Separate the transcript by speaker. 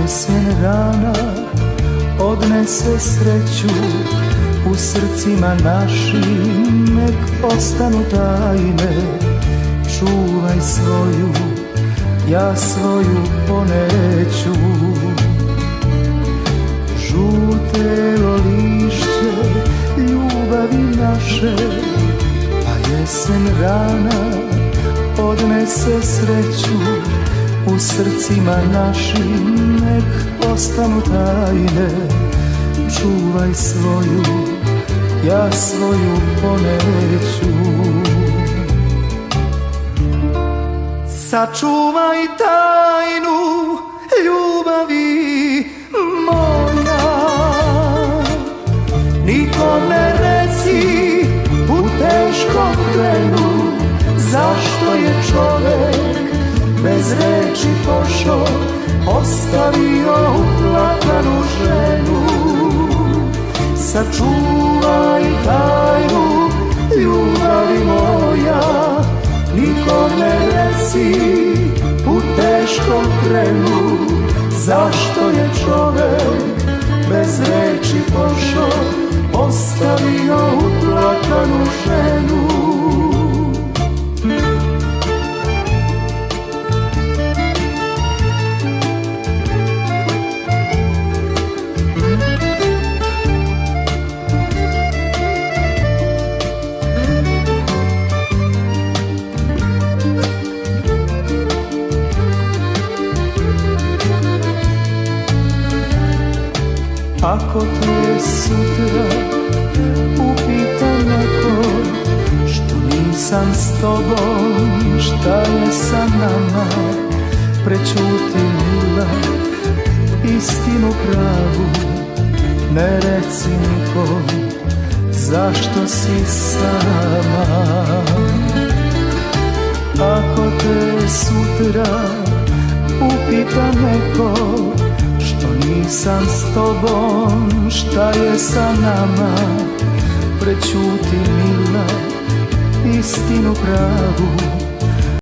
Speaker 1: jesen rana odnese sreću, u srcima našim nek ostanu tajne. Čuvaj svoju, ja svoju poneću. Žutelo lišće ljubavi naše, a jesen rana odnese sreću, u srcima našim nek ostanu tajne. Čuvaj svoju, ja svoju poneću. Sačuvaj tajnu ljubavi moja, nikom ne reci u teškom trenu, zašto je čovek bez reči pošao, ostavio uplakanu ženu. Sačuvaj tajnu ljubavi moja, nikom ne reci u teškom trenu, zašto je čovek bez reči pošao, ostavio uplakanu ženu. Ako te sutra upita neko što nisam s tobom, šta je sa nama, prećuti mila istinu pravu, ne reci nikom zašto si sama. Ako te sutra upita neko što nisam s tobom, šta je sa nama, prećuti mila istinu pravu,